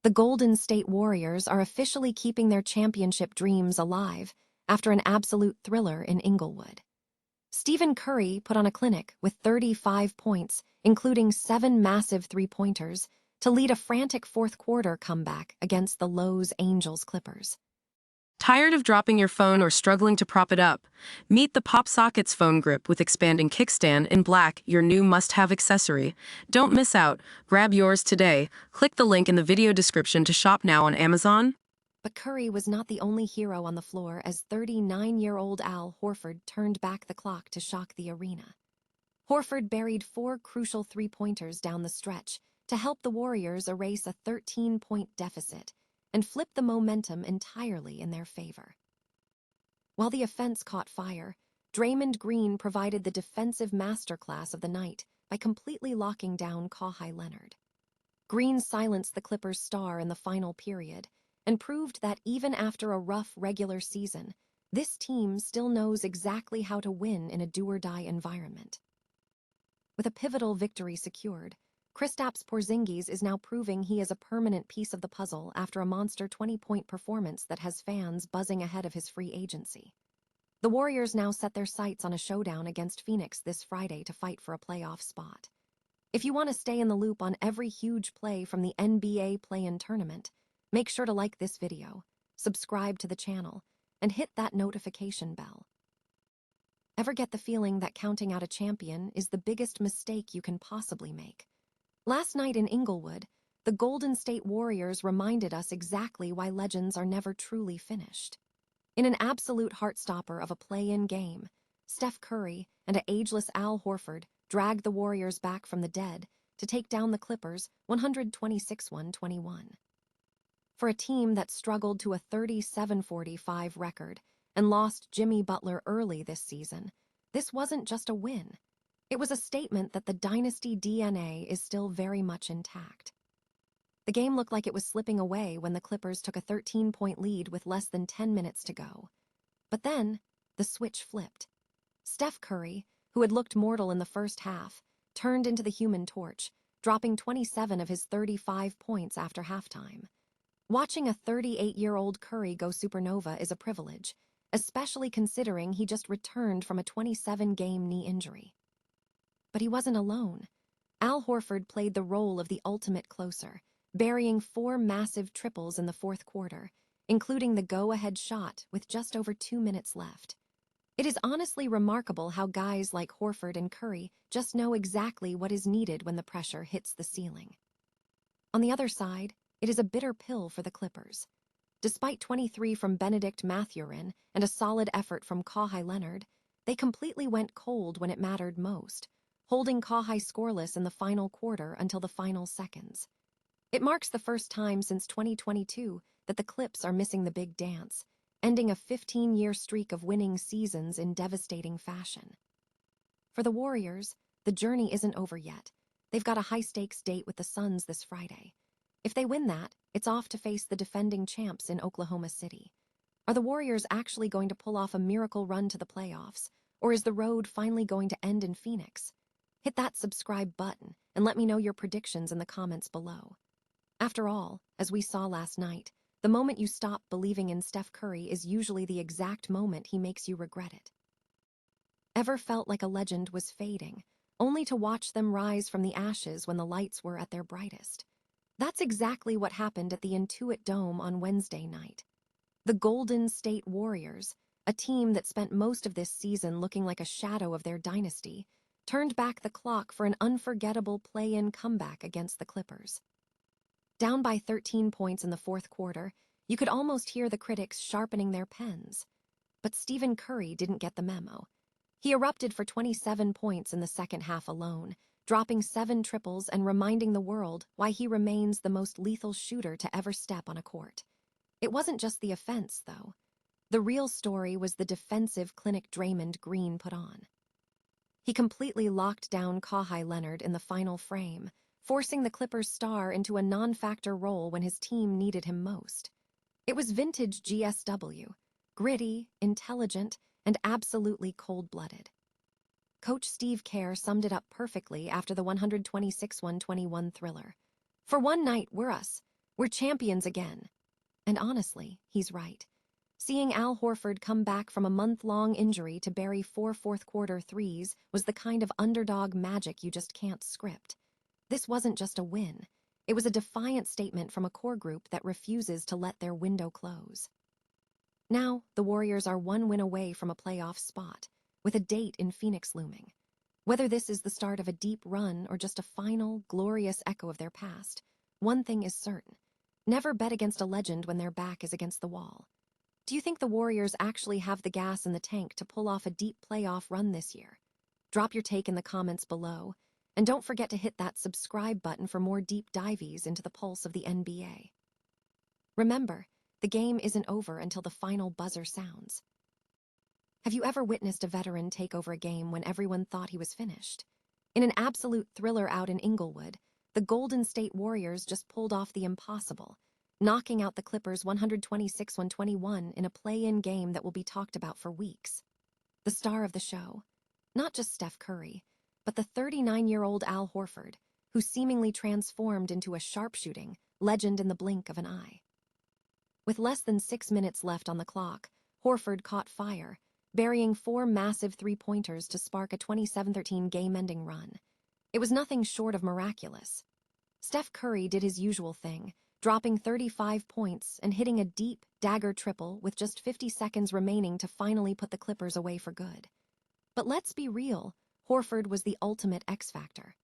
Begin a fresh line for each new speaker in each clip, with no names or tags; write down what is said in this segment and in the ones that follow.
The Golden State Warriors are officially keeping their championship dreams alive after an absolute thriller in Inglewood. Stephen Curry put on a clinic with 35 points, including 7 massive three-pointers, to lead a frantic fourth-quarter comeback against the Los Angeles Clippers.
Tired of dropping your phone or struggling to prop it up? Meet the Pop Sockets phone grip with expanding kickstand in black, your new must-have accessory. Don't miss out. Grab yours today. Click the link in the video description to shop now on Amazon.
But Curry was not the only hero on the floor as 39-year-old Al Horford turned back the clock to shock the arena. Horford buried 4 crucial three-pointers down the stretch to help the Warriors erase a 13-point deficit and flip the momentum entirely in their favor. While the offense caught fire, Draymond Green provided the defensive masterclass of the night by completely locking down Kawhi Leonard. Green silenced the Clippers' star in the final period and proved that even after a rough regular season, this team still knows exactly how to win in a do-or-die environment. With a pivotal victory secured, Kristaps Porzingis is now proving he is a permanent piece of the puzzle after a monster 20-point performance that has fans buzzing ahead of his free agency. The Warriors now set their sights on a showdown against Phoenix this Friday to fight for a playoff spot. If you want to stay in the loop on every huge play from the NBA play-in tournament, make sure to like this video, subscribe to the channel, and hit that notification bell. Ever get the feeling that counting out a champion is the biggest mistake you can possibly make? Last night in Inglewood, the Golden State Warriors reminded us exactly why legends are never truly finished. In an absolute heartstopper of a play-in game, Steph Curry and an ageless Al Horford dragged the Warriors back from the dead to take down the Clippers 126-121. For a team that struggled to a 37-45 record and lost Jimmy Butler early this season, this wasn't just a win. It was a statement that the dynasty DNA is still very much intact. The game looked like it was slipping away when the Clippers took a 13-point lead with less than 10 minutes to go. But then, the switch flipped. Steph Curry, who had looked mortal in the first half, turned into the Human Torch, dropping 27 of his 35 points after halftime. Watching a 38-year-old Curry go supernova is a privilege, especially considering he just returned from a 27-game knee injury. But he wasn't alone. Al Horford played the role of the ultimate closer, burying 4 massive triples in the fourth quarter, including the go-ahead shot with just over 2 minutes left. It is honestly remarkable how guys like Horford and Curry just know exactly what is needed when the pressure hits the ceiling. On the other side, it is a bitter pill for the Clippers. Despite 23 from Bennedict Mathurin and a solid effort from Kawhi Leonard, they completely went cold when it mattered most, holding Kawhi scoreless in the final quarter until the final seconds. It marks the first time since 2022 that the Clips are missing the big dance, ending a 15-year streak of winning seasons in devastating fashion. For the Warriors, the journey isn't over yet. They've got a high-stakes date with the Suns this Friday. If they win that, it's off to face the defending champs in Oklahoma City. Are the Warriors actually going to pull off a miracle run to the playoffs, or is the road finally going to end in Phoenix? Hit that subscribe button and let me know your predictions in the comments below. After all, as we saw last night, the moment you stop believing in Steph Curry is usually the exact moment he makes you regret it. Ever felt like a legend was fading, only to watch them rise from the ashes when the lights were at their brightest? That's exactly what happened at the Intuit Dome on Wednesday night. The Golden State Warriors, a team that spent most of this season looking like a shadow of their dynasty, turned back the clock for an unforgettable play-in comeback against the Clippers. Down by 13 points in the fourth quarter, you could almost hear the critics sharpening their pens. But Stephen Curry didn't get the memo. He erupted for 27 points in the second half alone, dropping 7 triples and reminding the world why he remains the most lethal shooter to ever step on a court. It wasn't just the offense, though. The real story was the defensive clinic Draymond Green put on. He completely locked down Kawhi Leonard in the final frame, forcing the Clippers' star into a non-factor role when his team needed him most. It was vintage GSW, gritty, intelligent, and absolutely cold-blooded. Coach Steve Kerr summed it up perfectly after the 126-121 thriller. For one night, we're us. We're champions again. And honestly, he's right. Seeing Al Horford come back from a month-long injury to bury 4 fourth-quarter threes was the kind of underdog magic you just can't script. This wasn't just a win. It was a defiant statement from a core group that refuses to let their window close. Now, the Warriors are one win away from a playoff spot, with a date in Phoenix looming. Whether this is the start of a deep run or just a final, glorious echo of their past, one thing is certain. Never bet against a legend when their back is against the wall. Do you think the Warriors actually have the gas in the tank to pull off a deep playoff run this year? Drop your take in the comments below, and don't forget to hit that subscribe button for more deep dives into the pulse of the NBA. Remember, the game isn't over until the final buzzer sounds. Have you ever witnessed a veteran take over a game when everyone thought he was finished? In an absolute thriller out in Inglewood, the Golden State Warriors just pulled off the impossible, knocking out the Clippers 126-121 in a play-in game that will be talked about for weeks. The star of the show, not just Steph Curry, but the 39-year-old Al Horford, who seemingly transformed into a sharpshooting legend in the blink of an eye. With less than 6 minutes left on the clock, Horford caught fire, burying 4 massive three-pointers to spark a 27-13 game-ending run. It was nothing short of miraculous. Steph Curry did his usual thing, dropping 35 points and hitting a deep dagger triple with just 50 seconds remaining to finally put the Clippers away for good. But let's be real, Horford was the ultimate X-factor.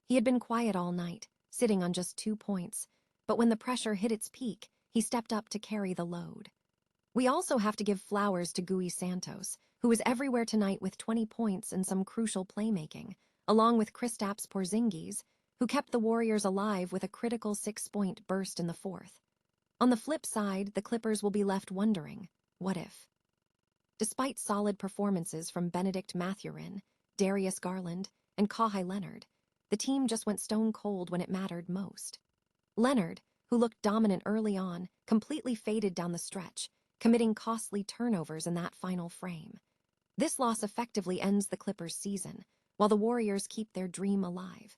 He had been quiet all night, sitting on just 2 points, but when the pressure hit its peak, he stepped up to carry the load. We also have to give flowers to Gui Santos, who was everywhere tonight with 20 points and some crucial playmaking, along with Kristaps Porzingis, who kept the Warriors alive with a critical 6-point burst in the fourth. On the flip side, the Clippers will be left wondering, what if? Despite solid performances from Bennedict Mathurin, Darius Garland, and Kawhi Leonard, the team just went stone cold when it mattered most. Leonard, who looked dominant early on, completely faded down the stretch, committing costly turnovers in that final frame. This loss effectively ends the Clippers' season, while the Warriors keep their dream alive.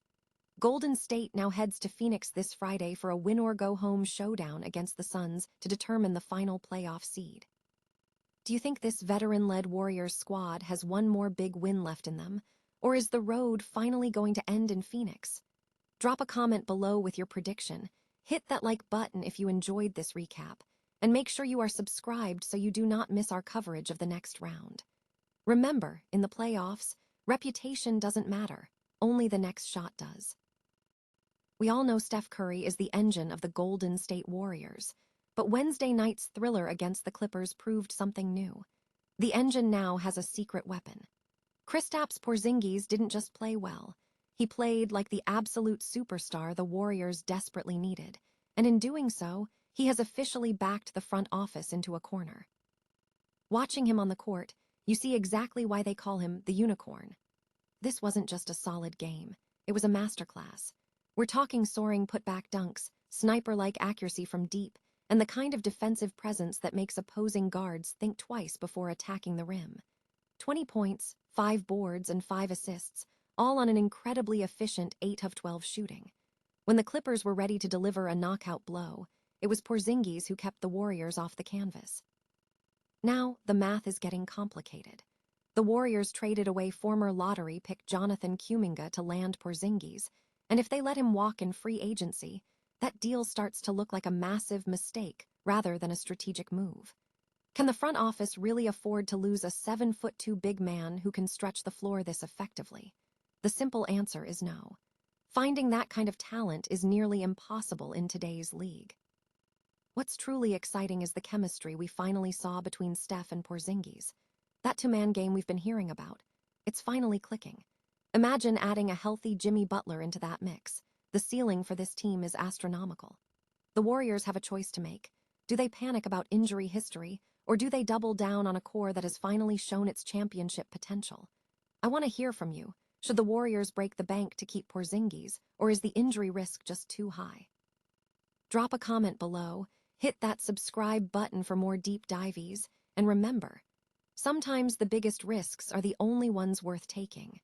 Golden State now heads to Phoenix this Friday for a win-or-go-home showdown against the Suns to determine the final playoff seed. Do you think this veteran-led Warriors squad has one more big win left in them, or is the road finally going to end in Phoenix? Drop a comment below with your prediction. Hit that like button if you enjoyed this recap, and make sure you are subscribed so you do not miss our coverage of the next round. Remember, in the playoffs, reputation doesn't matter, only the next shot does. We all know Steph Curry is the engine of the Golden State Warriors, but Wednesday night's thriller against the Clippers proved something new. The engine now has a secret weapon. Kristaps Porzingis didn't just play well. He played like the absolute superstar the Warriors desperately needed, and in doing so, he has officially backed the front office into a corner. Watching him on the court, you see exactly why they call him the unicorn. This wasn't just a solid game. It was a masterclass. We're talking soaring putback dunks, sniper-like accuracy from deep, and the kind of defensive presence that makes opposing guards think twice before attacking the rim. 20 points, 5 boards, and 5 assists, all on an incredibly efficient 8 of 12 shooting. When the Clippers were ready to deliver a knockout blow, it was Porzingis who kept the Warriors off the canvas. Now, the math is getting complicated. The Warriors traded away former lottery pick Jonathan Kuminga to land Porzingis, and if they let him walk in free agency, that deal starts to look like a massive mistake rather than a strategic move. Can the front office really afford to lose a 7'2" big man who can stretch the floor this effectively? The simple answer is no. Finding that kind of talent is nearly impossible in today's league. What's truly exciting is the chemistry we finally saw between Steph and Porzingis. That two-man game we've been hearing about. It's finally clicking. Imagine adding a healthy Jimmy Butler into that mix. The ceiling for this team is astronomical. The Warriors have a choice to make. Do they panic about injury history, or do they double down on a core that has finally shown its championship potential? I want to hear from you. Should the Warriors break the bank to keep Porzingis, or is the injury risk just too high? Drop a comment below, hit that subscribe button for more deep dives, and remember, sometimes the biggest risks are the only ones worth taking.